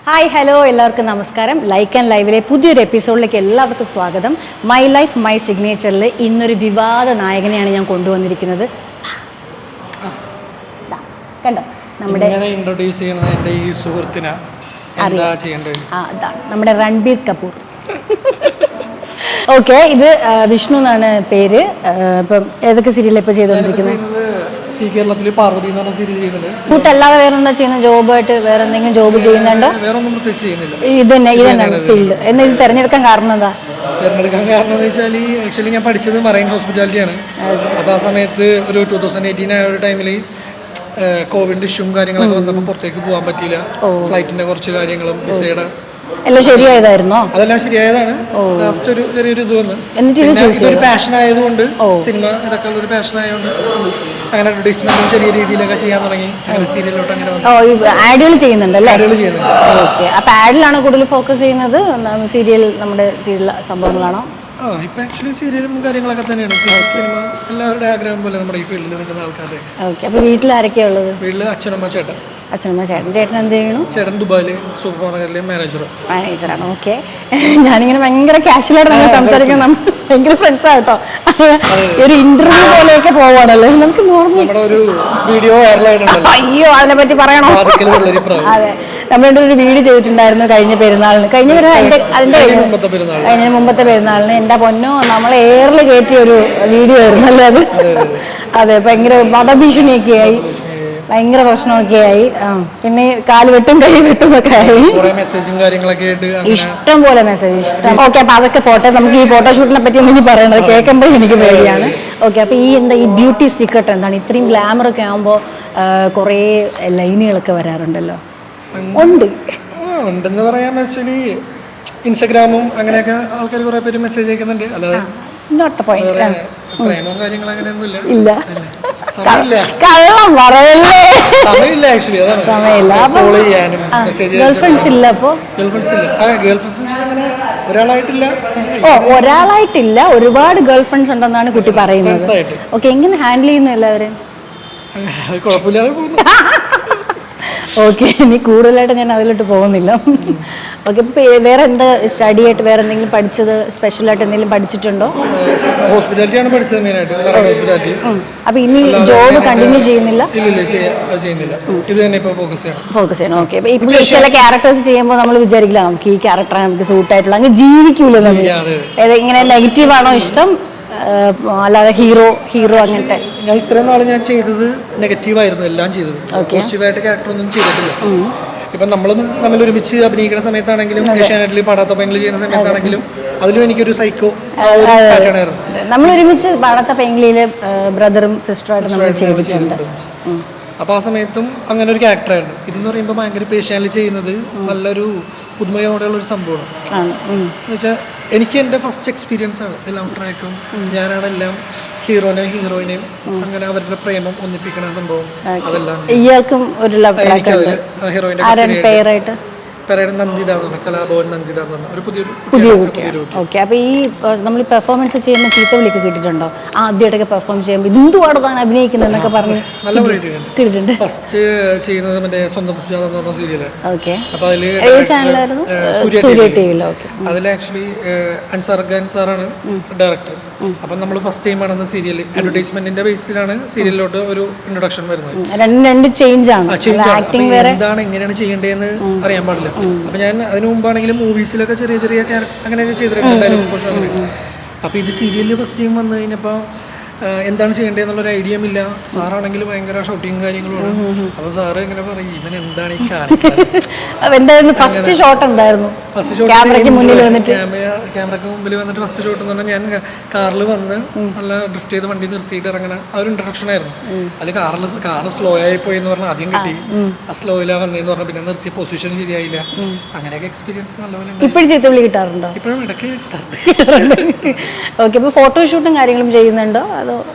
Hi hello എല്ലാവർക്കും നമസ്കാരം. Like and ലൈവിലെ പുതിയൊരു എപ്പിസോഡിലേക്ക് എല്ലാവർക്കും സ്വാഗതം. മൈ ലൈഫ് മൈ സിഗ്നേച്ചറിൽ ഇന്നൊരു വിവാദ നായകനെയാണ് ഞാൻ കൊണ്ടുവന്നിരിക്കുന്നത്. കണ്ടോ നമ്മുടെ ഇൻട്രൊഡ്യൂസ് ചെയ്യുന്നത് എൻ്റെ ഈ സുഹൃത്തിനെ എന്താ ചെയ്യേണ്ടത്? അതാണ് നമ്മുടെ രൺബീർ കപൂർ. ഓക്കെ, ഇത് വിഷ്ണു എന്നാണ് പേര്. ഇപ്പം ഏതൊക്കെ സീരിയൽ ഇപ്പോൾ ചെയ്തുകൊണ്ടിരിക്കുന്നത്? കേരളത്തിൽ പാർവതി എന്ന് പറഞ്ഞ സീരിയൽ ചെയ്യുന്നുണ്ട്. കൂട്ടല്ലാതെ വേറെ എന്താ ചെയ്യുന്നത്? ജോബായിട്ട് വേറെ എന്തെങ്കിലും ജോബ് ചെയ്യുന്നുണ്ടോ? വേറെ ഒന്നും പ്രത്യേകിച്ച് ചെയ്യുന്നില്ല. ഇതന്നെ ഫീൽഡ്. എന്ന് ഇത് തിരഞ്ഞെടുക്കാൻ കാരണം എന്താ? തിരഞ്ഞെടുക്കാൻ കാരണം എന്ന് വെച്ചാൽ ആക്ച്വലി ഞാൻ പഠിച്ചത് മറൈൻ ഹോസ്പിറ്റാലിറ്റിയാണ്. അപ്പോൾ ആ സമയത്ത് ഒരു 2018 ആ ഒരു ടൈമിൽ കോവിഡ് ഇഷ്യൂവും കാര്യങ്ങളൊക്കെ വന്നപ്പോൾ പുറത്തേക്ക് പോകാൻ പറ്റിയില്ല. ഫ്ലൈറ്റിന്റെ കുറച്ച് കാര്യങ്ങളും വിസയുടെ എല്ലാം ശരിയായതായിരുന്നോ? അതെല്ലാം ശരിയായതാണ്. ലാസ്റ്റ് ഒരു ചെറിയൊരു ഇത് വന്നു. ഒരു പാഷൻ ആയതുകൊണ്ട് സിനിമ ഇതൊക്കെ ഒരു പാഷൻ ആയതുകൊണ്ട് അങ്ങനെ അഡ്വർടൈസ്മെന്റും ചെറിയ രീതിയിലൊക്കെ ചെയ്യാൻ തുടങ്ങി. അങ്ങനെ സീരിയലിലോട്ട് അങ്ങനെ ആഡുകൾ ചെയ്യുന്നുണ്ടല്ലേ? ആഡുകൾ ചെയ്യുന്നുണ്ട്. ഓക്കെ, അപ്പൊ ആഡിലാണോ കൂടുതൽ ഫോക്കസ് ചെയ്യുന്നത്? സീരിയൽ നമ്മുടെ സീരിയൽ സംഭവങ്ങളാണോ? ഇപ്പൊ ആക്ച്വലി സീരിയലും കാര്യങ്ങളൊക്കെ തന്നെയാണ്. സിനിമ എല്ലാവരുടെ ആഗ്രഹം പോലെ നമ്മുടെ ഈ ഫീൽഡിൽ നിൽക്കുന്ന ആൾക്കാരുടെ. ഓക്കെ, അപ്പൊ വീട്ടിൽ ആരൊക്കെയാ ഉള്ളത്? വീട്ടില് അച്ഛനമ്മ ചേട്ടൻ. അച്ഛനമ്മ ചേട്ടൻ എന്ത് ചെയ്യണു? ചേട്ടൻ ദുബായില് സൂപ്പർ മാർക്കറ്റിലെ മാനേജറാണ്. ഓക്കെ, ഞാനിങ്ങനെ ഭയങ്കര കാഷ്വലായിട്ട് നമ്മൾ സംസാരിക്കുന്ന ഭയങ്കര ഫ്രണ്ട്സാ കേട്ടോ. ഒരു ഇന്റർവ്യൂ പോലെയൊക്കെ പോവാണല്ലോ. നമുക്ക് നോർമൽ ഒരു വീഡിയോ വൈറലായിട്ടുണ്ടല്ലോ. അയ്യോ, അതിനെ പറ്റി പറയണോ? അതെ, നമ്മളെന്റെ ഒരു വീഡിയോ ചെയ്തിട്ടുണ്ടായിരുന്നു കഴിഞ്ഞ പെരുന്നാളിന്. കഴിഞ്ഞ മുമ്പത്തെ പെരുന്നാളിന് എന്റെ പൊന്നോ നമ്മൾ എയറിൽ കയറ്റിയ ഒരു വീഡിയോ ആയിരുന്നല്ലേ അത്. അതെ, ഭയങ്കര വധഭീഷണിയൊക്കെ ആയി, ഭയങ്കര പ്രശ്നമൊക്കെ ആയി. പിന്നെ കാല് വെട്ടും കൈ വെട്ടും ഒക്കെ ആയി. ഇഷ്ടം പോലെ മെസ്സേജ് ഇഷ്ടം. ഓക്കെ, അപ്പൊ അതൊക്കെ പോട്ടെ. നമുക്ക് ഈ ഫോട്ടോഷൂട്ടിനെ പറ്റി ഒന്നും പറയണത് കേൾക്കുമ്പോൾ എനിക്ക് പേടിയാണ്. ഓക്കെ, അപ്പൊ ഈ ബ്യൂട്ടി സീക്രട്ട് എന്താണ്? ഇത്രയും ഗ്ലാമർ ഒക്കെ ആകുമ്പോൾ കുറേ ലൈനുകളൊക്കെ വരാറുണ്ടല്ലോ. ഉണ്ടെന്ന് പറയാൻ ആക്ച്വലി ഇൻസ്റ്റാഗ്രാമും അങ്ങനെയൊക്കെ ആൾക്കാർ കുറെ പേര് മെസ്സേജ് അയക്കുന്നുണ്ട്. അല്ലാതെ പ്രേമവും കാര്യങ്ങളും അങ്ങനെയൊന്നുമില്ല. ഇല്ല, കള്ളം പറയല്ലേ. സമയമില്ല. ഗേൾഫ്രണ്ട്സ് ഇല്ല. അപ്പൊ അങ്ങനെ ഒരാളായിട്ടില്ല, ഒരുപാട് ഗേൾഫ്രണ്ട്സ് ഉണ്ടെന്നാണ് കുട്ടി പറയുന്നത്. ഓക്കെ, എങ്ങനെ ഹാൻഡിൽ ചെയ്യുന്നു എല്ലാവരും? കുഴപ്പമില്ലാതെ പോകുന്നു. ഓക്കെ, ഇനി കൂടുതലായിട്ട് ഞാൻ അതിലോട്ട് പോകുന്നില്ല. ഓക്കെ, ഇപ്പൊ വേറെ എന്താ സ്റ്റഡി ആയിട്ട് വേറെ എന്തെങ്കിലും പഠിച്ചത്, സ്പെഷ്യലായിട്ട് എന്തെങ്കിലും പഠിച്ചിട്ടുണ്ടോ? ഹോസ്പിറ്റാലിറ്റിയാണ് പഠിച്ചത് മെയിനായിട്ട്. അപ്പൊ ഇനി ജോബ് കണ്ടിന്യൂ ചെയ്യുന്നില്ല? ഇത് തന്നെ ഇപ്പൊ ഫോക്കസ് ചെയ്യണം. ഓക്കെ, ഇപ്പൊ ചില ക്യാരക്ടേഴ്സ് ചെയ്യുമ്പോൾ നമ്മൾ വിചാരിക്കില്ല നമുക്ക് ഈ ക്യാരക്ടറാണ് നമുക്ക് സൂട്ട് ആയിട്ടുള്ള, അങ്ങ് ജീവിക്കൂല്ലോ നമ്മൾ. ഇങ്ങനെ നെഗറ്റീവ് ആണോ ഇഷ്ടം, അല്ലാതെ ഹീറോ അങ്ങനത്തെ? ഞാൻ ഇത്രയും നാള് ഞാൻ ചെയ്തത് നെഗറ്റീവ് ആയിരുന്നു എല്ലാം ചെയ്തത്. പോസിറ്റീവായിട്ട് ക്യാരക്ടർ ഒന്നും ചെയ്തിട്ടില്ല. ഇപ്പൊ നമ്മളും തമ്മിൽ ഒരുമിച്ച് അഭിനയിക്കുന്ന സമയത്താണെങ്കിലും ഏഷ്യാനെറ്റിൽ പാടാത്തപ്പങ്ങൾ ചെയ്യുന്ന സമയത്താണെങ്കിലും അതിലും എനിക്കൊരു സൈക്കോ ആയിരുന്നു. നമ്മൾ ഒരുമിച്ച് പാടാത്തപ്പങ്ങളില് ബ്രദറും സിസ്റ്ററുമായിട്ട് നമ്മൾ ചെയ്തിട്ടുണ്ട്. അപ്പൊ ആ സമയത്തും അങ്ങനെ ഒരു ക്യാരക്ടറായിരുന്നു. ഇതെന്ന് പറയുമ്പോൾ ഭയങ്കര പേഷ്യാനിൽ ചെയ്യുന്നത് നല്ലൊരു പുതുമയോടെയുള്ള ഒരു സംഭവമാണ്. എന്ന് വെച്ചാൽ എനിക്ക് എൻ്റെ ഫസ്റ്റ് എക്സ്പീരിയൻസ് ആണ് എല്ലാം ട്രാക്കും. ഞാനാണ് എല്ലാം ഹീറോനെയും ഹീറോയിനെയും അങ്ങനെ അവരുടെ പ്രേമം ഒന്നിപ്പിക്കുന്ന സംഭവം. അതെല്ലാം ഇയാൾക്കും ഒരു ഹീറോയിന്റെ നന്ദിത എന്ന് പറഞ്ഞ കലാഭവൻ നന്ദിത എന്ന് പറഞ്ഞ ഒരു പുതിയ കുട്ടിയാണ്. ഓക്കെ, അപ്പൊ ഈ നമ്മൾ പെർഫോമൻസ് ചെയ്യുമ്പോൾ ചീത്ത വിളിക്ക് കിട്ടിയിട്ടുണ്ടോ? ആദ്യമായിട്ടൊക്കെ പെർഫോം ചെയ്യുമ്പോൾ ഇതെന്തുവാണ് താൻ അഭിനയിക്കുന്നത് എന്നൊക്കെ പറഞ്ഞ് കിട്ടിയിട്ടുണ്ട്. ഫസ്റ്റ് ചെയ്യുന്നത് മറ്റേ സ്വന്തം സുജാത എന്ന് പറഞ്ഞ സീരിയല്. ഓക്കെ, അപ്പൊ അതില് ചാനലായിരുന്നു സൂര്യ ടിവിയിൽ. ഓക്കെ, അതിൽ ആക്ച്വലി അൻസാർ ഖാൻ സാറാണ് ഡയറക്ടർ. അപ്പൊ നമ്മൾ ഫസ്റ്റ് ടൈം ആണ് സീരിയൽ അഡ്വർടൈസ്മെന്റിന്റെ ബേസിലാണ് സീരിയലിലോട്ട് ഒരു ഇൻട്രൊഡക്ഷൻ വരുന്നത്. രണ്ട് ചേഞ്ച് ആണ്. ആക്ടിംഗ് വേറെ, എന്താണ് എങ്ങനെയാണ് ചെയ്യേണ്ടതെന്ന് അറിയാൻ പാടില്ല. അപ്പൊ ഞാൻ അതിനു മുമ്പാണെങ്കിലും മൂവീസിലൊക്കെ ചെറിയ ചെറിയ അങ്ങനെയൊക്കെ ചെയ്തിട്ടുണ്ട്. അപ്പൊ ഇത് സീരിയലിൽ ഫസ്റ്റ് ടൈം വന്നു കഴിഞ്ഞപ്പോ എന്താണ് ചെയ്യേണ്ടതെന്നുള്ളൊരു ഐഡിയ ഇല്ല. സാറാണെങ്കിൽ ഭയങ്കര ഷൂട്ടിങ് കാര്യങ്ങളുമാണ്. അപ്പൊ സാറ് ഇങ്ങനെ പറയും ഇവൻ എന്താണ് ഈ കാണിക്കുന്നത്. ഫസ്റ്റ് ഷോട്ട് എന്തായിരുന്നു? ക്യാമറയ്ക്ക് മുന്നിൽ വന്നിട്ട് ഫസ്റ്റ് ഷോട്ട് എന്ന് പറഞ്ഞാൽ ഞാൻ കാറിൽ വന്ന് നല്ല ഡ്രിഫ്റ്റ് ചെയ്ത് വണ്ടി നിർത്തിയിട്ട് ഇറങ്ങണ ആ ഒരു ഇൻട്രൊഡക്ഷൻ ആയിരുന്നു. അതിൽ കാറ് സ്ലോ ആയി പോയി എന്ന് പറഞ്ഞാൽ ആദ്യം കിട്ടി. ആ സ്ലോയിലാ വന്നതെന്ന് പറഞ്ഞാൽ പിന്നെ നിർത്തിയ പൊസിഷൻ ശരിയായില്ല. അങ്ങനെയൊക്കെ എക്സ്പീരിയൻസ് നല്ലപോലെ. ഇപ്പോഴും ചീത്തവിളി കിട്ടാറുണ്ടോ? ഇപ്പോഴും ഇടയ്ക്ക് കിട്ടാറുണ്ട്. ഓക്കെ, ഇപ്പൊ ഫോട്ടോഷൂട്ടും കാര്യങ്ങളും ചെയ്യുന്നുണ്ടോ? അതോ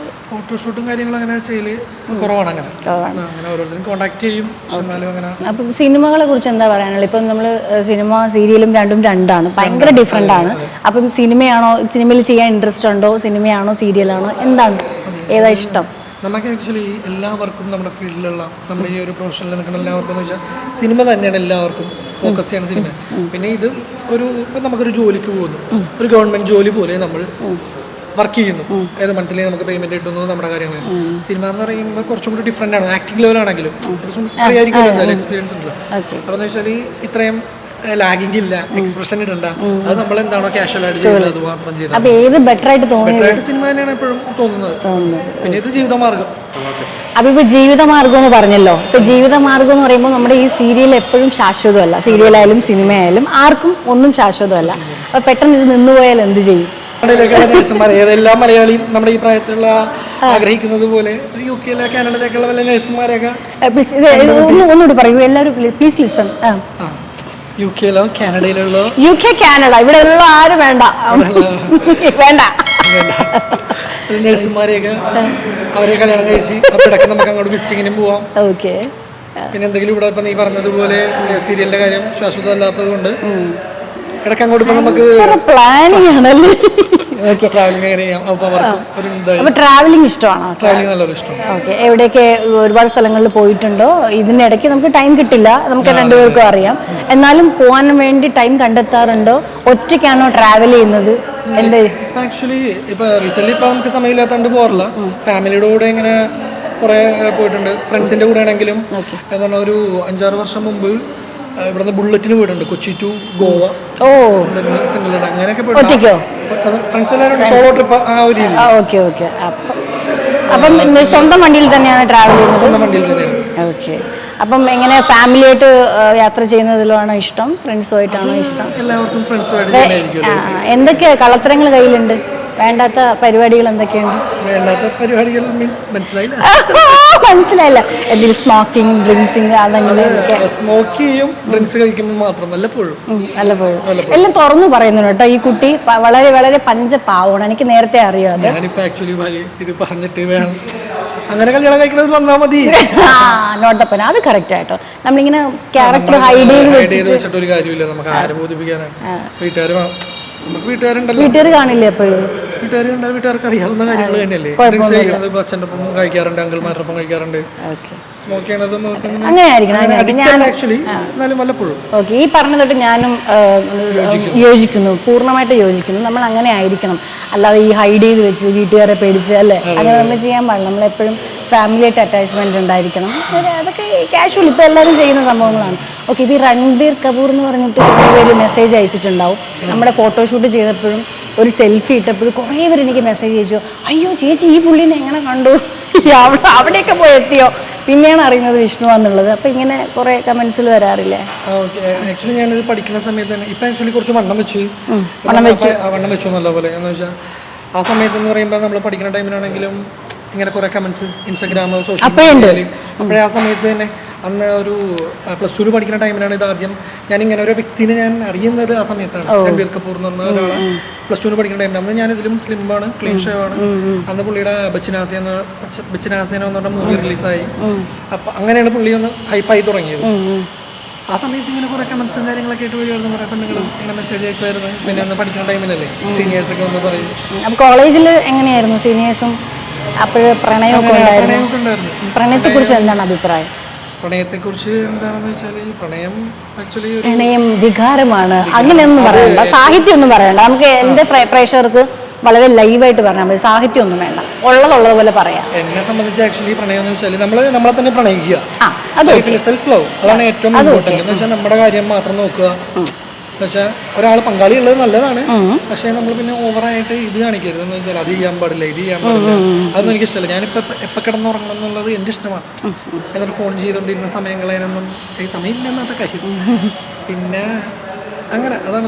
ഫോട്ടോഷൂട്ടും കാര്യങ്ങളും അങ്ങനെ ചെയ്യല് കുറവാണ്. അങ്ങനെ ഓരോരുത്തരും കോണ്ടാക്ട് ചെയ്യും. അപ്പം സിനിമകളെ കുറിച്ച് എന്താ പറയാനുള്ളത്? ഇപ്പം നമ്മൾ സിനിമ സീരിയലും രണ്ടാണ്, ഭയങ്കര ഡിഫറെന്റ് ആണ്. അപ്പം സിനിമയിൽ ചെയ്യാൻ ഇൻട്രസ്റ്റ് ഉണ്ടോ? സിനിമയാണോ സീരിയലാണോ? എന്താണ്, ഏതാ ഇഷ്ടം? നമുക്ക് ആക്ച്വലി എല്ലാവർക്കും നമ്മുടെ ഫീൽഡിലുള്ള നമ്മുടെ ഈ ഒരു പ്രൊഫഷനിൽ നിൽക്കുന്ന എല്ലാവർക്കും എന്ന് വെച്ചാൽ സിനിമ തന്നെയാണ് എല്ലാവർക്കും ഫോക്കസ് ചെയ്യുന്ന സിനിമ. പിന്നെ ഇത് ഒരു ഇപ്പം നമുക്കൊരു ജോലിക്ക് പോകുന്നു, ഒരു ഗവൺമെന്റ് ജോലി പോലെ നമ്മൾ വർക്ക് ചെയ്യുന്നു, ഏത് മന്ത്ലി നമുക്ക് പേയ്മെന്റ് കിട്ടുന്നു നമ്മുടെ കാര്യങ്ങൾ. സിനിമ എന്ന് പറയുമ്പോൾ കുറച്ചും കൂടി ഡിഫറെന്റ് ആണ്. ആക്ടിംഗ് ലെവലാണെങ്കിലും എക്സ്പീരിയൻസ് ഉണ്ടല്ലോ. അപ്പോൾ എന്ന് വെച്ചാൽ ഇത്രയും ലാഗിങ് ഇല്ല, എക്സ്പ്രഷൻ ഇടണ്ട, അത് നമ്മൾ എന്താണോ കാഷ്വൽ ആയിട്ട് ചെയ്യുന്നത് അത് മാത്രം ചെയ്താൽ. അപ്പൊ ഏത് ബെറ്റർ ആയിട്ട് തോന്നുന്നത്? സിനിമ തന്നെയാണ് എപ്പോഴും തോന്നുന്നത്. പിന്നെ ഇത് ജീവിതമാർഗം. അപ്പൊ ഇപ്പൊ ജീവിതമാർഗം എന്ന് പറഞ്ഞല്ലോ. ഇപ്പൊ ജീവിതമാർഗം എന്ന് പറയുമ്പോൾ നമ്മുടെ ഈ സീരിയൽ എപ്പോഴും ശാശ്വതമല്ല. സീരിയലായാലും സിനിമയായാലും ആർക്കും ഒന്നും ശാശ്വതമല്ല. അപ്പൊ പെട്ടെന്ന് ഇത് നിന്നുപോയാൽ എന്ത് ചെയ്യും? നഴ്സുമാർ ഏതെല്ലാം മലയാളിയും നമ്മുടെ ഈ പ്രായത്തിലുള്ള ആഗ്രഹിക്കുന്നത് പോലെ UK കാനഡയിലേക്കുള്ള വല്ല നഴ്സുമാരെയൊക്കെ ഒന്നുകൂടി പറയൂ എല്ലാവരും, please listen. UK കാനഡയിലുള്ള UK Canada ഇവിടെ ഉള്ള ആരും വേണ്ട വേണ്ട നഴ്സുമാരെയൊക്കെ അവരെ കല്യാണം കഴിച്ച് അപ്പോഴൊക്കെ നമുക്ക് അങ്ങോട്ട് വിസിറ്റിങ്ങിനും പോവാം. ഓക്കെ. പിന്നെ എന്തെങ്കിലും ഇവിടെ ഇപ്പൊ നീ പറഞ്ഞതുപോലെ സീരിയലിന്റെ കാര്യം ശാശ്വതമല്ലാത്തത് കൊണ്ട് ഇടയ്ക്ക് അങ്ങോട്ട് ഇപ്പൊ നമുക്ക് പ്ലാനിങ് ആണല്ലേ. ട്രാവലിംഗ് എങ്ങനെ ചെയ്യാം. അപ്പൊ ട്രാവലിംഗ് ഇഷ്ടമാണോ? ട്രാവലിംഗ് നല്ലൊരു ഇഷ്ടം. ഓക്കെ. എവിടെയൊക്കെ ഒരുപാട് സ്ഥലങ്ങളിൽ പോയിട്ടുണ്ടോ? ഇതിനിടയ്ക്ക് നമുക്ക് ടൈം കിട്ടില്ല, നമുക്ക് രണ്ടുപേർക്കും അറിയാം. എന്നാലും പോകാൻ വേണ്ടി ടൈം കണ്ടെത്താറുണ്ടോ? ഒറ്റയ്ക്കാണോ ട്രാവൽ ചെയ്യുന്നത്? എന്ത് ആക്ച്വലി ഇപ്പൊ റീസെന്റ് ഇപ്പൊ നമുക്ക് സമയമില്ലാത്തതുകൊണ്ട് പോകാറില്ല. ഫാമിലിയുടെ കൂടെ ഇങ്ങനെ കുറെ പോയിട്ടുണ്ട്. ഫ്രണ്ട്സിന്റെ കൂടെ ആണെങ്കിലും എന്താണ് ഒരു 5-6 വർഷം മുമ്പ് ഇവിടുന്ന് ബുള്ളറ്റിന് പോയിട്ടുണ്ട്, കൊച്ചി ടു ഗോവ. ഓ, അങ്ങനെയൊക്കെ ഒറ്റയ്ക്കോ? ഫ്രണ്ട്സ് എല്ലാവരും സോളോ ട്രിപ്പ് ആ ഒരു രീതി. Okay okay. അപ്പം സ്വന്തം വണ്ടിയിൽ തന്നെയാണ് ട്രാവൽ ചെയ്യുന്നത്? സ്വന്തം വണ്ടിയിൽ തന്നെയാണ്. ഓക്കെ. അപ്പം എങ്ങനെ ഫാമിലി ആയിട്ട് യാത്ര ചെയ്യുന്നതിലാണോ ഇഷ്ടം, ഫ്രണ്ട്സുമായിട്ടാണോ ഇഷ്ടം? എല്ലാവർക്കും ഫ്രണ്ട്സുമായിട്ട്. എന്തൊക്കെ കള്ളത്തരങ്ങൾ കയ്യിലുണ്ട്? വേണ്ടാത്ത പരിപാടികൾ എന്തൊക്കെയുണ്ട്? വേണ്ടാത്ത പരിപാടികൾ മീൻസ് മനസ്സിലായില്ല. മനസ്സിലായില്ല. എന്തെങ്കിലും സ്മോക്കിംഗ്, ഡ്രിങ്ക്സിങ് അതെങ്ങനെ? സ്മോക്ക് ചെയ്യും, ഡ്രിങ്ക്സ് കഴിക്കുമ്പോൾ മാത്രം വല്ലപ്പോഴും. എല്ലാം തുറന്നു പറയുന്നു കേട്ടോ. ഈ കുട്ടി വളരെ വളരെ പഞ്ചപാവമാണ്, എനിക്ക് നേരത്തെ അറിയാം. ഞാനിപ്പോ ആക്ച്വലി ഇത് പറഞ്ഞിട്ട് വേണം അങ്ങനെ കല്യാണം കഴിക്കുന്നത് വന്നാൽ മതി. നോട്ടപ്പന അത് കറക്റ്റ് ആയിട്ടോ. നമ്മളിങ്ങനെ ക്യാരക്ടർ ഹൈഡ് ചെയ്ത് വെച്ചിട്ട് ഒരു കാര്യമില്ല. നമുക്ക് ആരെ ബോധിപ്പിക്കാനാണ്? വീട്ടുകാർ കാണില്ലേ? അപ്പൊ വീട്ടുകാർക്ക് അറിയാവുന്ന കാര്യങ്ങൾ തന്നെയല്ലേ. അച്ഛൻ്റെ ഒപ്പം കഴിക്കാറുണ്ട്, അങ്കിൾമാരുടെ ഒപ്പം കഴിക്കാറുണ്ട്. സ്മോക്ക് ചെയ്യണത് ആക്ച്വലി എന്നാലും വല്ലപ്പോഴും. ഓക്കെ. ഈ പറഞ്ഞ തൊട്ട് ഞാനും യോജിക്കുന്നു, പൂർണ്ണമായിട്ട് യോജിക്കുന്നു. നമ്മൾ അങ്ങനെ ആയിരിക്കണം, അല്ലാതെ ഈ ഹൈഡ് ചെയ്ത് വെച്ച് വീട്ടുകാരെ പേടിച്ച് അല്ലേ, അങ്ങനെ നമ്മൾ ചെയ്യാൻ പാടില്ല. നമ്മളെപ്പോഴും ഫാമിലിയായിട്ട് അറ്റാച്ച്മെന്റ് ഉണ്ടായിരിക്കണം. അതൊക്കെ കാഷ്വൽ ഇപ്പം എല്ലാവരും ചെയ്യുന്ന സംഭവങ്ങളാണ്. ഓക്കെ. ഇപ്പോൾ ഈ രൺബീർ കപൂർ എന്ന് പറഞ്ഞിട്ട് കുറേ പേര് മെസ്സേജ് അയച്ചിട്ടുണ്ടാവും. നമ്മുടെ ഫോട്ടോഷൂട്ട് ചെയ്തപ്പോഴും ഒരു സെൽഫി ഇട്ടപ്പോഴും കുറേ പേര് എനിക്ക് മെസ്സേജ് അയച്ചു, അയ്യോ ചേച്ചി ഈ പുള്ളിനെ എങ്ങനെ കണ്ടു, അവിടെയൊക്കെ പോയി എത്തിയോ, പിന്നെയാണ് അറിയുന്നത് വിഷ്ണുവാന്നുള്ളത്. അപ്പം ഇങ്ങനെ കുറേ കമന്റ്സിൽ വരാറില്ലേ? ആക്ച്വലി ഞാനിത് പഠിക്കുന്ന സമയത്ത് തന്നെ ഇപ്പം ആക്ച്വലി കുറച്ച് വണ്ണം വെച്ചു നല്ലപോലെ. എന്ന് വെച്ചാൽ ആ സമയത്ത് എന്ന് പറയുമ്പോൾ നമ്മൾ പഠിക്കുന്ന ടൈമിലാണെങ്കിലും ഇങ്ങനെ കുറെ കമന്റ്സ് ഇൻസ്റ്റാഗ്രാം, സോഷ്യൽ മീഡിയയിൽ. അപ്പോഴേ ആ സമയത്ത് തന്നെ അന്ന് ഒരു +2 പഠിക്കുന്ന ടൈമിലാണ് ഇത് ആദ്യം ഞാൻ ഇങ്ങനെ ഒരു വ്യക്തിനെ ഞാൻ അറിയുന്നത്. ആ സമയത്താണ് രൺബീർ കപൂർ എന്ന് പറഞ്ഞ ഒരാളെ +2 പഠിക്കുന്ന ടൈമിൽ. അന്ന് ഞാൻ ഇതിലും സ്ലിമാണ്, ക്ലീൻ ഷോ ആണ്. അന്ന് പുള്ളിയുടെ ബച്ചനാസി എന്ന് പറഞ്ഞ മൂവി റിലീസായി. അപ്പം അങ്ങനെയാണ് പുള്ളി ഒന്ന് ഹൈപ്പായി തുടങ്ങിയത്. ആ സമയത്ത് ഇങ്ങനെ കുറെ കമന്റ്സും കാര്യങ്ങളൊക്കെ ആയിട്ട് വരുമായിരുന്നു. കുറെ പെണ്ണുങ്ങളും ഇങ്ങനെ മെസ്സേജ് അയക്കുമായിരുന്നു. പിന്നെ അന്ന് പഠിക്കുന്ന ടൈമിലല്ലേ സീനിയേഴ്സ് ഒക്കെ ഒന്ന് പറയും. കോളേജിൽ എങ്ങനെയായിരുന്നു സീനിയേഴ്സും? അപ്പോഴ് പ്രണയമൊക്കെ ഉണ്ടായിരുന്നു. പ്രണയത്തെ കുറിച്ച് എന്താണ് അഭിപ്രായം? പ്രണയത്തെക്കുറിച്ച് എന്താണെന്ന് വെച്ചാൽ പ്രണയം വികാരമാണ്, അങ്ങനെയൊന്നും പറയണ്ട, സാഹിത്യം ഒന്നും പറയണ്ട. നമുക്ക് എൻ്റെ പ്രേക്ഷകർക്ക് വളരെ ലൈവായിട്ട് പറഞ്ഞാൽ മതി, സാഹിത്യം ഒന്നും വേണ്ട, ഉള്ളതുപോലെ പറയാം. എന്നെ സംബന്ധിച്ച് ആക്ച്വലി പ്രണയം എന്ന് വെച്ചാൽ നമ്മളെ തന്നെ പ്രണയിക്കുക, സെൽഫ് ലവ്. അതാണ് ഏറ്റവും ഇമ്പോർട്ടന്റ്. എന്ന് വെച്ചാൽ നമ്മുടെ കാര്യം മാത്രം നോക്കുക. പക്ഷെ ഒരാൾ പങ്കാളി ഉള്ളത് നല്ലതാണ്, പക്ഷെ നമ്മൾ പിന്നെ ഓവറായിട്ട് ഇത് കാണിക്കരുത്. എന്ന് വെച്ചാൽ അത് ചെയ്യാൻ പാടില്ല, ഇത് ചെയ്യാൻ പാടില്ല, അതൊന്നും എനിക്ക് ഇഷ്ടമല്ല. ഞാനിപ്പോൾ എപ്പോൾ കിടന്നുറങ്ങണം എന്നുള്ളത് എൻ്റെ ഇഷ്ടമാണ്. എന്നിട്ട് ഫോൺ ചെയ്തുകൊണ്ടിരുന്ന സമയങ്ങളതിനൊന്നും ഈ സമയമില്ല എന്നത്തെ കാര്യം. പിന്നെ അങ്ങനെ അതാണ്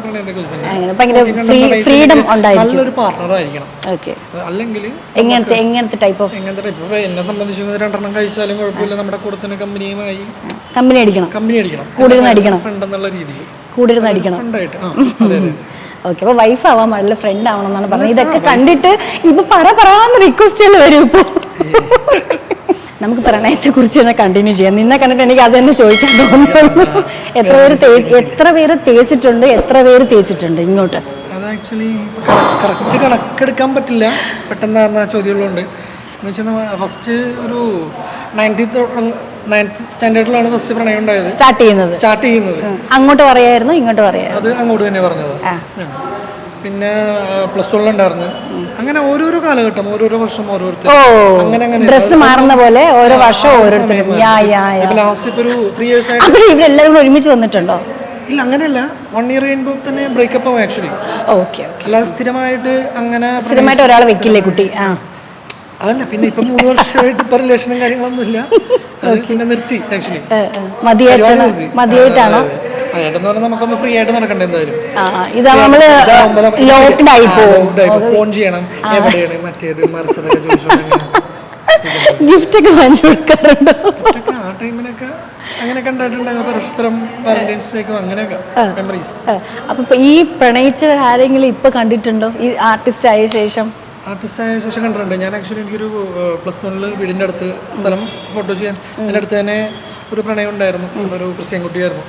നല്ലൊരു പാർട്ണർ ആയിരിക്കണം. അല്ലെങ്കിൽ എങ്ങനത്തെ ടൈപ്പ് എന്നെ സംബന്ധിച്ച് 2 കഴിച്ചാലും കുഴപ്പമില്ല, നമ്മുടെ കൂടെ തന്നെ കമ്പനിയുമായി കമ്പനി അടിക്കണം, ഫ്രണ്ട് എന്നുള്ള രീതിയിൽ കൂടിരുന്ന് അടിക്കണം. ഓക്കെ. അപ്പൊ വൈഫ് ആവാൻ പാടില്ല, ഫ്രണ്ട് ആവണം എന്നാണ് പറഞ്ഞത്. ഇതൊക്കെ കണ്ടിട്ട് ഇപ്പൊ പറയാന്ന് റിക്വസ്റ്റുകൾ വരും. ഇപ്പൊ നമുക്ക് പ്രണയത്തെ കുറിച്ച് തന്നെ കണ്ടിന്യൂ ചെയ്യാം. നിന്നെ കണ്ടിട്ട് എനിക്ക് അത് തന്നെ ചോദിക്കാൻ തോന്നുന്നു. എത്ര പേര് തേച്ചിട്ടുണ്ട് ഇങ്ങോട്ട്? അത് ആക്ച്വലി കറക്റ്റ് കണക്കെടുക്കാൻ പറ്റില്ല, പെട്ടെന്ന് പറഞ്ഞ ചോദ്യമുള്ളതുകൊണ്ട്. എന്ന് വെച്ചാൽ ഫസ്റ്റ് ഒരു 9th സ്റ്റാൻഡേർഡിലാണ് ഫസ്റ്റ് പ്രണയം ഉണ്ടായത്. സ്റ്റാർട്ട് ചെയ്യുന്നത് അങ്ങോട്ട് പറയായിരുന്നു, ഇങ്ങോട്ട് പറയായിരുന്നു. അത് അങ്ങോട്ട് തന്നെ പറഞ്ഞത്. പിന്നെ +1 ഉണ്ടായിരുന്നു. അങ്ങനെ ഓരോരോ കാലഘട്ടം, ഓരോരോ വർഷം ഓരോരുത്തർ അങ്ങനെ ഡ്രസ് മാറുന്ന പോലെ ഓരോ വർഷം ഓരോരുത്തരും. ലാസ്റ്റ് ഇപ്പൊ ഒരു 3 years ആയിട്ട് ഇവരെല്ലാരും കൂടെ ഒരുമിച്ച് വന്നിട്ടുണ്ടോ? ഇല്ല, അങ്ങനെയല്ല. 1 year കഴിയുമ്പോൾ തന്നെ ബ്രേക്കപ്പ് ആവും ആക്ച്വലി. അല്ലാതെ സ്ഥിരമായിട്ട് ഒരാളെ വെക്കില്ലേ കുട്ടി? അതല്ല, പിന്നെ ഇപ്പൊ 3 വർഷമായിട്ട് ഇപ്പൊ റിലേഷനും കാര്യങ്ങളൊന്നും ഇല്ല. പിന്നെ നിർത്തി ആക്ച്വലി. മതിയായിട്ടാണോ? അതായിട്ടെന്ന് പറഞ്ഞാൽ നമുക്കൊന്ന് ഫ്രീ ആയിട്ട് നടക്കണ്ടേ എന്തായാലും. ഫോൺ ചെയ്യണം, എവിടെയാണ് മറ്റേത് മറിച്ചതൊക്കെ ചോദിച്ചോണ്ട് ഗിഫ്റ്റ് ഒക്കെ വാങ്ങിച്ചു കൊടുക്കാറുണ്ടോ? ആ ടൈമിനൊക്കെ അങ്ങനെ കണ്ടിട്ടുണ്ടായിരുന്നു. പരസ്പരം വാലന്റൈൻസ് ഡേക്കും അങ്ങനെയൊക്കെ മെമ്മറീസ്. അപ്പൊ ഈ പ്രണയിച്ച ആരെങ്കിലും ഇപ്പൊ കണ്ടിട്ടുണ്ടോ ഈ ആർട്ടിസ്റ്റ് ആയ ശേഷം? കണ്ടിട്ടുണ്ട്. ഞാൻ ആക്ച്വലി എനിക്കൊരു +1 വീടിൻ്റെ അടുത്ത് സ്ഥലം ഫോട്ടോ ചെയ്യാൻ എൻ്റെ അടുത്ത് തന്നെ ഒരു പ്രണയം ഉണ്ടായിരുന്നു. ഒരു ക്രിസ്ത്യൻ കുട്ടിയായിരുന്നു.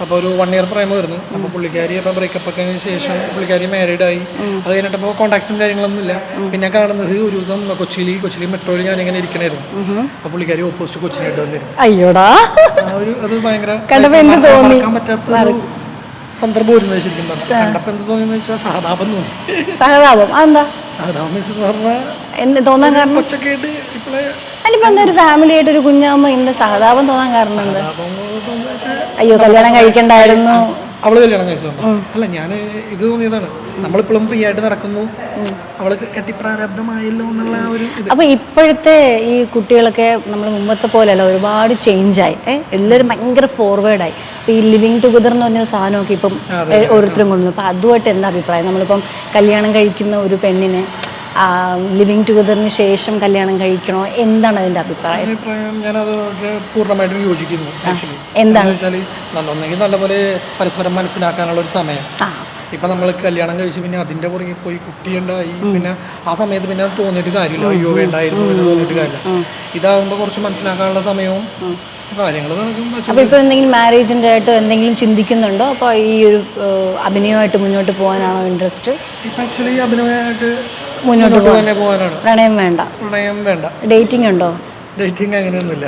അപ്പോൾ ഒരു 1 year പ്രേമമായിരുന്നു. അപ്പോൾ പുള്ളിക്കാരി അപ്പോൾ ബ്രേക്കപ്പ് ഒക്കെ ശേഷം പുള്ളിക്കാരി മാരീഡ് ആയി. അത് കഴിഞ്ഞിട്ടപ്പോൾ കോൺടാക്ട്സും കാര്യങ്ങളൊന്നും ഇല്ല. പിന്നെ കാണുന്നത് ഒരു ദിവസം കൊച്ചിയിൽ മെട്രോയിൽ ഞാനിങ്ങനെ ഇരിക്കണായിരുന്നു. അപ്പോൾ പുള്ളിക്കാരി ഓപ്പോസിറ്റ് കൊച്ചിനായിട്ട് വന്നിരുന്നു. അയ്യോടാ, അത് ഭയങ്കര മറക്കാൻ പറ്റാത്ത സന്ദർഭമായിരുന്നു. ശരിക്കും കണ്ടപ്പോൾ എന്ത് തോന്നിയെന്ന് വെച്ചാൽ സഹതാപം തോന്നി. അതെന്താ തോന്നാൻ കാരണം? കൊച്ചൊക്കെ ആയിട്ട് ഇപ്പോഴേ അതിലിപ്പോ എന്താ ഒരു ഫാമിലി ആയിട്ട് ഒരു കുഞ്ഞാകുമ്പോ ഇന്ന് സഹതാപം തോന്നാൻ കാരണം എന്താ? അയ്യോ, കല്യാണം കഴിക്കണ്ടായിരുന്നു. അവള് കല്യാണം കഴിച്ചോ? അല്ല, ഞാൻ ഇത് തോന്നിയതാണ്. നമ്മളിപ്പോഴും ഫ്രീ ആയിട്ട് നടക്കുന്നു, അവള് കെട്ടിപ്രാരബ്ധമായല്ലോ എന്നുള്ള ഒരു. അപ്പൊ ഇപ്പോഴത്തെ ഈ കുട്ടികളൊക്കെ നമ്മൾ മുമ്പത്തെ പോലെയല്ല, ഒരുപാട് ചേഞ്ചായി. എല്ലാവരും ഭയങ്കര ഫോർവേഡായി. അപ്പൊ ഈ ലിവിങ് ടുഗദർ എന്ന് പറഞ്ഞൊരു സാധനമൊക്കെ ഇപ്പം ഓരോരുത്തരും കൊണ്ടുവന്നു. അപ്പൊ അതുമായിട്ട് എന്താ അഭിപ്രായം? നമ്മളിപ്പം കല്യാണം കഴിക്കുന്ന ഒരു പെണ്ണിനെ ലിവിങ് ടുഗദറിന് ശേഷം കല്യാണം കഴിക്കണോ? എന്താണ് അതിന്റെ അഭിപ്രായം? ഞാനത് പൂർണ്ണമായിട്ടും യോജിക്കുന്നു. എന്താണെന്ന് വെച്ചാൽ ഒന്നെങ്കിൽ നല്ലപോലെ പരസ്പരം മനസ്സിലാക്കാനുള്ള ഒരു സമയം. ഇപ്പൊ നമ്മൾ കല്യാണം കഴിച്ച് പിന്നെ അതിന്റെ പുറകെ പോയി കുട്ടിയുണ്ടായി, പിന്നെ ആ സമയത്ത് പിന്നെ തോന്നിയിട്ട് കാര്യമില്ല, അയ്യോ വേണ്ടായിരുന്നു എന്ന് തോന്നിയിട്ട് കാര്യമില്ല. ഇതാകുമ്പോൾ കുറച്ച് മനസ്സിലാക്കാനുള്ള സമയവും കാര്യങ്ങൾ. അപ്പൊ ഇപ്പൊ എന്തെങ്കിലും മാരേജിന്റെ ആയിട്ട് എന്തെങ്കിലും ചിന്തിക്കുന്നുണ്ടോ? അപ്പൊ ഈ ഒരു അഭിനയമായിട്ട് മുന്നോട്ട് പോകാനാണോ ഇൻട്രസ്റ്റ്? ഇപ്പൊ ആക്ച്വലി അഭിനയമായിട്ട് മുന്നോട്ട് പോകാനാണ്. പ്രണയം വേണ്ട. ഡേറ്റിംഗ് ഉണ്ടോ? ഡേറ്റിംഗ് അങ്ങനെയൊന്നുമില്ല.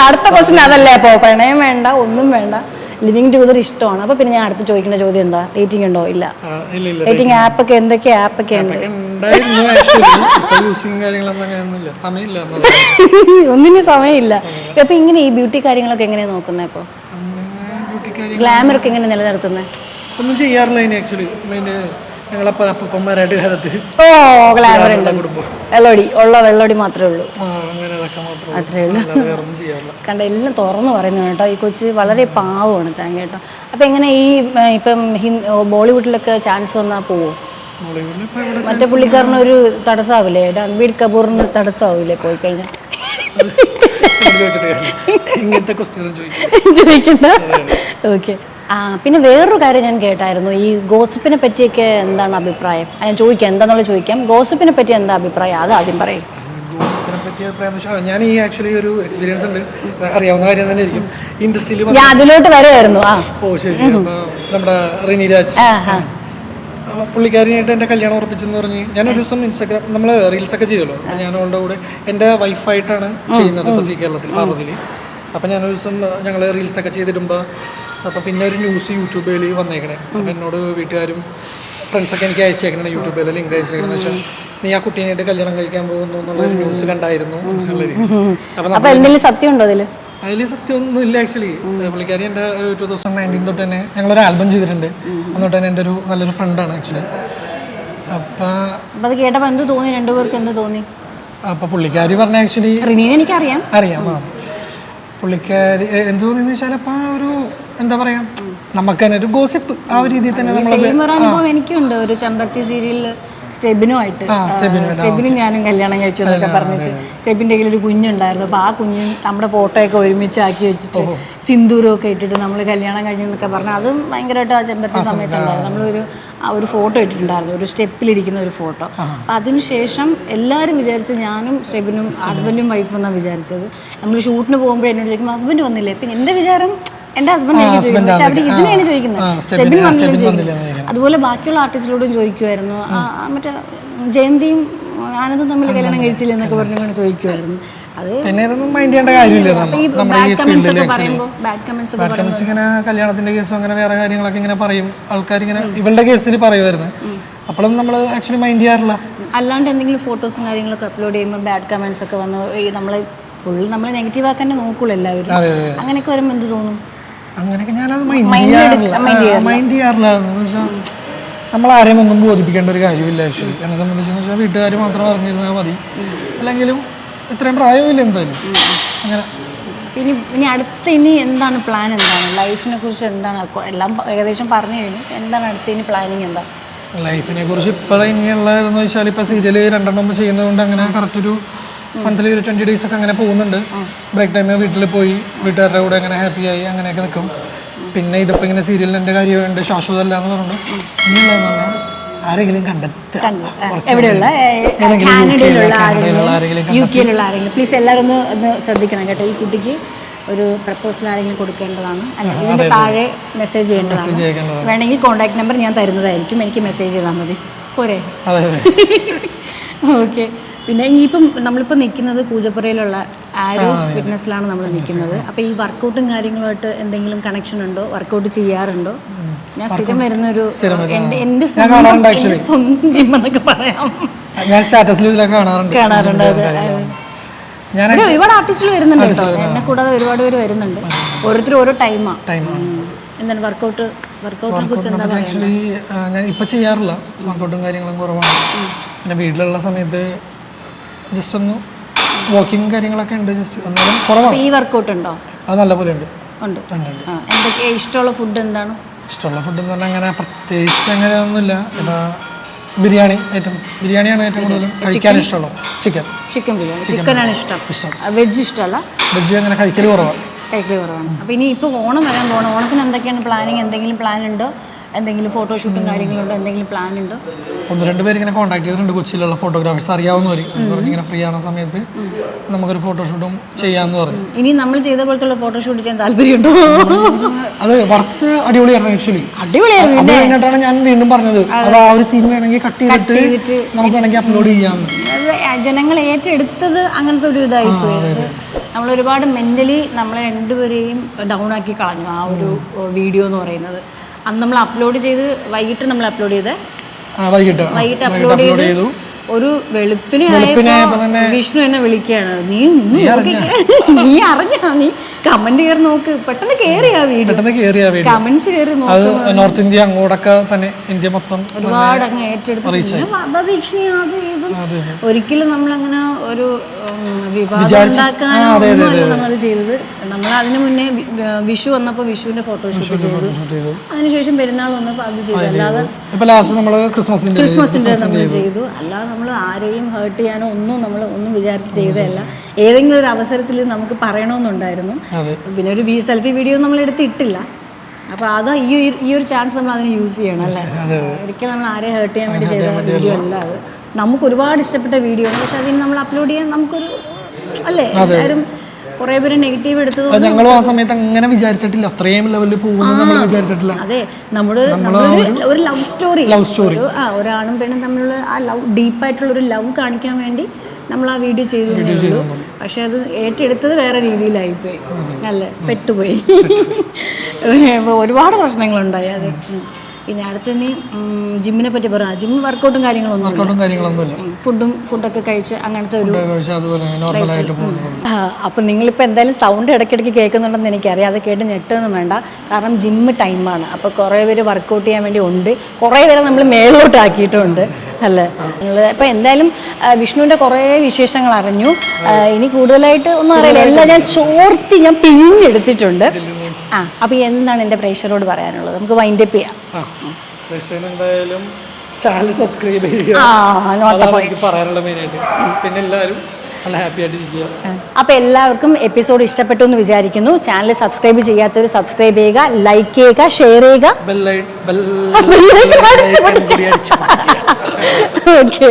അടുത്ത ക്വസ്റ്റ്യൻ അതല്ലേ. അപ്പോ പ്രണയം വേണ്ട, ഒന്നും വേണ്ട, ലിവിങ് ടുഗദർ ഇഷ്ടമാണ്. അപ്പൊ പിന്നെ ഞാൻ അടുത്ത് ചോദിക്കുന്ന ചോദ്യം എന്താ? ഡേറ്റിംഗ് ഉണ്ടോ? ഇല്ല. ഡേറ്റിംഗ് ആപ്പൊക്കെ എന്തൊക്കെ ആപ്പൊക്കെ ഉണ്ട്? ഒന്നിനും സമയമില്ല. അപ്പൊ ഇങ്ങനെ ഈ ബ്യൂട്ടി കാര്യങ്ങളൊക്കെ എങ്ങനെയാ നോക്കുന്നത്? ഇപ്പൊ ഗ്ലാമർ ഒക്കെ എങ്ങനെ നിലനിർത്തുന്നത്? ഒന്നും ചെയ്യാറില്ല ഇനി ആക്ച്വലി. ഞങ്ങളപ്പന്മാരായിട്ട് കാലത്ത് ഗ്ലാമർ ഉണ്ട്. വെള്ളോടി മാത്രമേ ഉള്ളൂ. അത്രേ ഉള്ളൂ. കണ്ട എല്ലാം തുറന്നു പറയുന്നു കേട്ടോ. ഈ കൊച്ച് വളരെ പാവമാണ് താൻ കേട്ടോ. അപ്പൊ എങ്ങനെ ഈ ഇപ്പം ബോളിവുഡിലൊക്കെ ചാൻസ് വന്നാൽ പോവോ? മറ്റേ പുള്ളിക്കാരനൊരു തടസ്സമാവില്ലേ? രൺബീർ കപൂറിന് തടസ്സമാവില്ലേ പോയി കഴിഞ്ഞാൽ? ചോദിക്കണ്ട. ഓക്കെ. പിന്നെ വേറൊരു കാര്യം ഞാൻ കേട്ടായിരുന്നു, ഈ ഗോസിപ്പിനെ പറ്റിയൊക്കെ എന്താണ് അഭിപ്രായം? ഞാൻ ചോദിക്കാം, എന്താണെന്നുള്ളത് ചോദിക്കാം. ഗോസിപ്പിനെ പറ്റി എന്താ അഭിപ്രായം? അത് ആദ്യം പറയും. ഗോസിപ്പിനെ പറ്റി അഭിപ്രായം ഞാൻ ഈ ആക്ച്വലി ഒരു എക്സ്പീരിയൻസ് ഉണ്ട്, അറിയാവുന്ന കാര്യം തന്നെ ആയിരിക്കും. ഇൻഡസ്ട്രിയിൽ ഞാൻ അതിലോട്ട് വരുമായിരുന്നു. ശരി. നമ്മുടെ റിനി രാജ് പുള്ളിക്കാരിയായിട്ട് എൻ്റെ കല്യാണം ഉറപ്പിച്ചെന്ന് പറഞ്ഞ് ഞാനൊരു ദിവസം ഇൻസ്റ്റാഗ്രാം നമ്മൾ റീൽസൊക്കെ ചെയ്തല്ലോ. ഞാൻ അവളുടെ കൂടെ എൻ്റെ വൈഫായിട്ടാണ് ചെയ്യുന്നത് ഇപ്പോൾ സി കേരളത്തിൽ പാർവതിയിൽ. അപ്പം ഞാനൊരു ദിവസം ഞങ്ങൾ റീൽസൊക്കെ ചെയ്തിടുമ്പോൾ അപ്പോൾ പിന്നെ ഒരു ന്യൂസ് യൂട്യൂബിൽ വന്നേക്കണേ. അപ്പം എന്നോട് വീട്ടുകാരും ഫ്രണ്ട്സൊക്കെ എനിക്ക് അയച്ചേക്കണേ, യൂട്യൂബിൽ ലിങ്ക് അയച്ചേക്കണെന്ന് വെച്ചാൽ നീ ആ കുട്ടീനായിട്ട് കല്യാണം കഴിക്കാൻ പോകുന്നു എന്നുള്ളൊരു ന്യൂസ് കണ്ടായിരുന്നു. അപ്പം എന്തെങ്കിലും സത്യം ഉണ്ടോ അതിൽ? അതിൽ സത്യമൊന്നും ഇല്ല ആക്ച്വലി. പുള്ളിക്കാരി എൻ്റെ 2019 തൊട്ട് തന്നെ ഞങ്ങളൊരു ആൽബം ചെയ്തിട്ടുണ്ട്. അന്നോട്ട് തന്നെ എൻ്റെ ഒരു നല്ലൊരു ഫ്രണ്ടാണ് ആക്ച്വലി. അപ്പം അത് കേട്ടപ്പോൾ എന്ത് തോന്നി? രണ്ടുപേർക്ക് എന്ത് തോന്നി? അപ്പം പുള്ളിക്കാരി പറഞ്ഞ ആക്ച്വലി എനിക്കറിയാം. പുള്ളിക്കാരി എന്ത് തോന്നിയെന്ന് വെച്ചാൽ അപ്പം ഒരു എന്താ പറയാ, നമുക്ക് തന്നെ ഒരു ഗോസിപ്പ് ആ ഒരു രീതിയിൽ തന്നെ അനുഭവം എനിക്കുണ്ട്. ഒരു ചെമ്പരത്തി സീരിയലിൽ സ്റ്റെബിനും ഞാനും കല്യാണം കഴിച്ചു എന്നൊക്കെ പറഞ്ഞിട്ട് സ്റ്റെബിൻ്റെ കയ്യിൽ ഒരു കുഞ്ഞുണ്ടായിരുന്നു. അപ്പോൾ ആ കുഞ്ഞ് നമ്മുടെ ഫോട്ടോയൊക്കെ ഒരുമിച്ചാക്കി വെച്ചിട്ട് സിന്ദൂരമൊക്കെ ഇട്ടിട്ട് നമ്മൾ കല്യാണം കഴിഞ്ഞു എന്നൊക്കെ പറഞ്ഞാൽ അതും ഭയങ്കരമായിട്ട് ആ ചെമ്പരത്തി സമയത്തുണ്ടായിരുന്നു. നമ്മളൊരു ഒരു ഫോട്ടോ ഇട്ടിട്ടുണ്ടായിരുന്നു, ഒരു സ്റ്റെപ്പിലിരിക്കുന്ന ഒരു ഫോട്ടോ. അപ്പം അതിനുശേഷം എല്ലാവരും വിചാരിച്ചത് ഞാനും സ്റ്റെബിനും ഹസ്ബൻഡും വൈഫും എന്നാണ് വിചാരിച്ചത്. നമ്മൾ ഷൂട്ടിന് പോകുമ്പോൾ എന്നോട് ചോദിക്കുമ്പോൾ ഹസ്ബൻഡ് വന്നില്ലേ? പിന്നെ എൻ്റെ വിചാരം എൻ്റെ ഹസ്ബൻഡ് എനിക്ക് ചോദിക്കുന്നത്, പക്ഷെ അവിടെ ഇതിനെയാണ് ചോദിക്കുന്നത്, സ്റ്റെബിൻ വന്നില്ലെന്ന് ചോദിക്കുന്നത്. അതുപോലെ ബാക്കിയുള്ള ആർട്ടിസ്റ്റിലോടും ചോദിക്കുമായിരുന്നു. മറ്റേ ജയന്തിയും ആനന്ദം തമ്മിൽ കല്യാണം കഴിച്ചില്ല എന്നൊക്കെ പറഞ്ഞുകൊണ്ട് ചോദിക്കുമായിരുന്നു. അത് പിന്നെ ഇതൊന്നും മൈൻഡ് ചെയ്യേണ്ട കാര്യമില്ല. നമ്മുടെ ഈ ഫീൽഡിൽ ബാഡ് കമന്റ്സ് ബാഡ് കമന്റ്സ് ഇങ്ങനെ കല്യാണത്തിന്റെ കേസും അങ്ങനെ വേറെ കാര്യങ്ങളൊക്കെ ഇങ്ങനെ പറയും ആൾക്കാർ, ഇങ്ങനെ ഇവളുടെ കേസിൽ പറയുമായിരുന്നു. അപ്പോഴും നമ്മൾ ആക്ച്വലി മൈൻഡ് ചെയ്യാറില്ല. അല്ലാണ്ട് എന്തെങ്കിലും ഫോട്ടോസും കാര്യങ്ങളൊക്കെ അപ്ലോഡ് ചെയ്യുമ്പോൾ ബാഡ് കമന്റ്സ് ഒക്കെ വന്ന് നമ്മൾ ഫുൾ നമ്മൾ നെഗറ്റീവ് ആക്കാൻ നോക്കുള്ളൂ എല്ലാവരും. അങ്ങനെയൊക്കെ വരുമ്പോൾ എന്ത് തോന്നും? അങ്ങനെയൊക്കെ ഞാനത് മൈൻഡ് ചെയ്യാറില്ല. എന്ന് വെച്ചാൽ നമ്മൾ ആരെയും ഒന്നും ബോധിപ്പിക്കേണ്ട ഒരു കാര്യമില്ല. ആക്ച്വലി എന്നെ സംബന്ധിച്ചെന്ന് വെച്ചാൽ വീട്ടുകാർ മാത്രം അറിഞ്ഞിരുന്നാൽ മതി. അല്ലെങ്കിലും ഇത്രയും പ്രായമില്ല എന്തായാലും അങ്ങനെ. ഇനി അടുത്ത ഇനി എന്താണ് പ്ലാൻ? എന്താണ് ലൈഫിനെ കുറിച്ച് എന്താണ്? എല്ലാം ഏകദേശം പറഞ്ഞു കഴിഞ്ഞു. എന്താണ് അടുത്ത ഇനി പ്ലാനിങ്? എന്താ ലൈഫിനെ കുറിച്ച് ഇപ്പോൾ ഇനിയുള്ളതെന്ന് വെച്ചാൽ ഇപ്പോൾ സീരിയൽ 2 ചെയ്യുന്നതുകൊണ്ട് അങ്ങനെ കറക്റ്റ് ഒരു മന്ത്ലി ഒരു 20 days ഒക്കെ അങ്ങനെ പോകുന്നുണ്ട്. ബ്രേക്ക് ടൈമിൽ വീട്ടിൽ പോയി വീട്ടുകാരുടെ കൂടെ അങ്ങനെ ഹാപ്പിയായി അങ്ങനെയൊക്കെ നിൽക്കും. പിന്നെ ഇതിപ്പോൾ ഇങ്ങനെ സീരിയലിൽ എൻ്റെ കാര്യമുണ്ട്, ശാശ്വതമല്ല എന്ന് പറഞ്ഞു ഇനിയുള്ളതെന്ന് പറഞ്ഞാൽ ആരെങ്കിലും എവിടെയുള്ള കാനഡയിലുള്ള ആരെങ്കിലും UK യിലുള്ള ആരെങ്കിലും പ്ലീസ് എല്ലാവരും ഒന്ന് ശ്രദ്ധിക്കണം കേട്ടോ. ഈ കുട്ടിക്ക് ഒരു പ്രപ്പോസൽ ആരെങ്കിലും കൊടുക്കേണ്ടതാണ്. ഇതിൻ്റെ താഴെ മെസ്സേജ് ചെയ്യേണ്ടതാണ്. വേണമെങ്കിൽ കോൺടാക്ട് നമ്പർ ഞാൻ തരുന്നതായിരിക്കും. എനിക്ക് മെസ്സേജ് ചെയ്താൽ മതി. പോരെ? ഓക്കെ. പിന്നെ ഇനിയിപ്പം നമ്മളിപ്പോൾ നിൽക്കുന്നത് പൂജപ്പുരയിലുള്ള ആരോസ് ഫിറ്റ്നസ്സിലാണ് നമ്മൾ നിൽക്കുന്നത്. അപ്പോൾ ഈ വർക്കൗട്ടും കാര്യങ്ങളുമായിട്ട് എന്തെങ്കിലും കണക്ഷൻ ഉണ്ടോ? വർക്കൗട്ട് ചെയ്യാറുണ്ടോ? ഞാൻ സ്ഥിരം വരുന്നൊരു എൻ്റെ സ്വന്തം ജിം എന്നൊക്കെ പറയാം. ഞാൻ സ്റ്റാറ്റസിൽ കാണാറുണ്ട്. ഒരുപാട് ആർട്ടിസ്റ്റുകൾ വരുന്നുണ്ട് കേട്ടോ. എന്നെ കൂടാതെ ഒരുപാട് പേര് വരുന്നുണ്ട്. ഓരോരുത്തരും ഓരോ ടൈമാണ്. എന്താണ് വർക്കൗട്ടിനെ കുറിച്ച് എന്താ പറയുക? ആക്ച്വലി ഞാൻ ഇപ്പം ചെയ്യാറില്ല. വർക്കൗട്ടും കാര്യങ്ങളും കുറവാണ്. പിന്നെ വീട്ടിലുള്ള സമയത്ത് ജസ്റ്റ് ഒന്ന് വാക്കിങ് കാര്യങ്ങളൊക്കെ ഉണ്ട്. ജസ്റ്റ് എന്നാലും കുറവാണ്. ഈ വർക്കൗട്ട് ഉണ്ടോ? അത് നല്ലപോലെ ഉണ്ട്. എന്തൊക്കെ ഇഷ്ടമുള്ള ഫുഡ് എന്താണ്? ഇഷ്ടമുള്ള ഫുഡ് എന്ന് പറഞ്ഞാൽ അങ്ങനെ പ്രത്യേകിച്ച് അങ്ങനെയൊന്നുമില്ല. ബിരിയാണി ഐറ്റംസ്, ബിരിയാണിയാണ് ഏറ്റവും കൂടുതൽ കഴിക്കാൻ ഇഷ്ടമുള്ളത്. ചിക്കൻ ബിരിയാണി, ചിക്കനാണ് ഇഷ്ടം. വെജ് ഇഷ്ടമല്ല? വെജ് അങ്ങനെ കഴിക്കൽ കുറവാണ്. അപ്പോൾ ഇനി ഇപ്പോൾ ഓണം വരാൻ പോകണം. ഓണത്തിന് എന്തൊക്കെയാണ് പ്ലാനിങ്? എന്തെങ്കിലും പ്ലാൻ ഉണ്ടോ? എന്തെങ്കിലും ഫോട്ടോഷൂട്ടും കാര്യങ്ങളുണ്ടോ? എന്തെങ്കിലും പ്ലാൻ ഉണ്ടോ? 1-2 പേര് ഇങ്ങനെ കോൺടാക്ട് ചെയ്തിട്ടുണ്ട്. കൊച്ചിയിലുള്ള ഫോട്ടോഗ്രാഫേഴ്സ് അറിയാവുന്നവർ പറഞ്ഞ് ഇങ്ങനെ ഫ്രീ ആവുന്ന സമയത്ത് നമുക്കൊരു ഫോട്ടോഷൂട്ടും ചെയ്യാമെന്ന് പറഞ്ഞു. ഇനി നമ്മൾ ചെയ്ത പോലത്തെ ഫോട്ടോഷൂട്ട് ചെയ്യാൻ താല്പര്യമുണ്ടോ? അത് വർക്ക്സ് അടിപൊളിയായിരുന്നു. ആക്ച്വലി അടിപൊളിയായിരുന്നു. അത് കഴിഞ്ഞിട്ടാണ് ഞാൻ വീണ്ടും പറഞ്ഞത് അത് ആ ഒരു സീൻ വേണമെങ്കിൽ കട്ട് ചെയ്തിട്ട് നമുക്ക് വേണമെങ്കിൽ അപ്ലോഡ് ചെയ്യാം. ജനങ്ങൾ ഏറ്റെടുത്തത് അങ്ങനത്തെ ഒരു ഇതായി പോയത്. നമ്മൾ ഒരുപാട് മെന്റലി നമ്മളെ രണ്ടുപേരെയും ഡൗൺ ആക്കി കളഞ്ഞു ആ ഒരു വീഡിയോ എന്ന് പറയുന്നത്. അന്ന് നമ്മൾ അപ്ലോഡ് ചെയ്ത് വൈകിട്ട് നമ്മൾ അപ്ലോഡ് ചെയ്തേ. വൈകിട്ട് അപ്ലോഡ് ചെയ്തു. ഒരു വെളുപ്പിനെ വിഷ്ണു എന്നെ വിളിക്കുകയാണ്. നീ അറിഞ്ഞാ? നീ കമന്റ് കയറി നോക്ക്. പെട്ടെന്ന് കേറിയാ വീഡിയോ കമന്റ്സ് കയറി നോക്ക്. നോർത്ത് ഇന്ത്യ അങ്ങോട്ടൊക്കെ തന്നെ ഇന്ത്യ മൊത്തം ഒരുപാട് അങ്ങ് ഏറ്റെടുത്തു. ഒരിക്കലും നമ്മളങ്ങനെ ഒരു വിവാദം ഉണ്ടാക്കാനൊന്നുമല്ല നമ്മളത് ചെയ്തത്. നമ്മൾ അതിന് മുന്നേ വിഷു വന്നപ്പോൾ വിഷുവിന്റെ ഫോട്ടോഷൂട്ട് ചെയ്തു. അതിനുശേഷം പെരുന്നാൾ വന്നപ്പോൾ അത് ചെയ്തു. അല്ലാതെ ക്രിസ്മസിന്റെ നമ്മൾ ചെയ്തു. അല്ലാതെ നമ്മൾ ആരെയും ഹേർട്ട് ചെയ്യാനോ ഒന്നും വിചാരിച്ച് ചെയ്തതല്ല. ഏതെങ്കിലും ഒരു അവസരത്തിൽ നമുക്ക് പറയണമെന്നുണ്ടായിരുന്നു. പിന്നെ ഒരു സെൽഫി വീഡിയോ നമ്മൾ എടുത്തിട്ടില്ല. അപ്പോൾ അത് ഈ ഒരു ചാൻസ് നമ്മൾ അതിന് യൂസ് ചെയ്യണം അല്ലേ? ഒരിക്കലും നമ്മൾ ആരെയും ഹേർട്ട് ചെയ്യാൻ വേണ്ടി ചെയ്ത വീഡിയോ അല്ല അത്. നമുക്ക് ഒരുപാട് ഇഷ്ടപ്പെട്ട വീഡിയോ ആണ്. പക്ഷെ അതിന് നമ്മൾ അപ്ലോഡ് ചെയ്യാൻ നമുക്കൊരു അല്ലേ, എല്ലാവരും കുറെ പേര് നെഗറ്റീവ് എടുത്തത് ഞങ്ങളും ആ സമയത്ത് അങ്ങനെ വിചാരിച്ചിട്ടില്ല. അത്രയും ലെവലിൽ പോകുമെന്ന് നമ്മൾ വിചാരിച്ചിട്ടില്ല. അതെ, ഒരു ലവ് സ്റ്റോറി ഒരാണും പെണ്ണും തമ്മിലുള്ള ആ ലവ് ഡീപ്പായിട്ടുള്ള ഒരു ലവ് കാണിക്കാൻ വേണ്ടി നമ്മൾ ആ വീഡിയോ ചെയ്തു. പക്ഷെ അത് ഏറ്റെടുത്തത് വേറെ രീതിയിലായിപ്പോയി അല്ലേ, പെട്ടുപോയി. ഒരുപാട് പ്രശ്നങ്ങളുണ്ടായി അത്. പിന്നെ അടുത്ത് നീ ജിമ്മിനെ പറ്റി പറയാം. ജിം വർക്കൗട്ടും കാര്യങ്ങളൊന്നുമില്ല. ഫുഡൊക്കെ കഴിച്ച് അങ്ങനത്തെ ഒരു. അപ്പം നിങ്ങളിപ്പോൾ എന്തായാലും സൗണ്ട് ഇടയ്ക്കിടയ്ക്ക് കേൾക്കുന്നുണ്ടെന്ന് എനിക്കറിയാം. അത് കേട്ട് ഞെട്ടൊന്നും വേണ്ട. കാരണം ജിമ്മ് ടൈമാണ്. അപ്പോൾ കുറേ പേര് വർക്കൗട്ട് ചെയ്യാൻ വേണ്ടി ഉണ്ട്. കുറേ പേരെ നമ്മൾ മേലോട്ടാക്കിയിട്ടുമുണ്ട് അല്ലേ. അപ്പോൾ എന്തായാലും വിഷ്ണുവിൻ്റെ കുറേ വിശേഷങ്ങൾ അറിഞ്ഞു. ഇനി കൂടുതലായിട്ട് ഒന്നും അറിയില്ല. എല്ലാം ഞാൻ പിഴിഞ്ഞെടുത്തിട്ടുണ്ട്. അപ്പോൾ എന്താണ് എൻ്റെ പ്രേക്ഷകരോട് പറയാനുള്ളത്? നമുക്ക് വൈൻഡപ്പ് ചെയ്യാം. എന്തായാലും ചാനൽ സബ്സ്ക്രൈബ് ചെയ്യുക, പറയാനുള്ള മെയിനായിട്ട്. പിന്നെ എല്ലാവരും നല്ല ഹാപ്പി ആയിട്ടിരിക്കുക. അപ്പോൾ എല്ലാവർക്കും എപ്പിസോഡ് ഇഷ്ടപ്പെട്ടു എന്ന് വിചാരിക്കുന്നു. ചാനൽ സബ്സ്ക്രൈബ് ചെയ്യാത്തവർ സബ്സ്ക്രൈബ് ചെയ്യുക, ലൈക്ക് ചെയ്യുക, ഷെയർ ചെയ്യുക. ബെൽ ഐക്കൺ കൂടി അടിച്ചു. ഓക്കെ.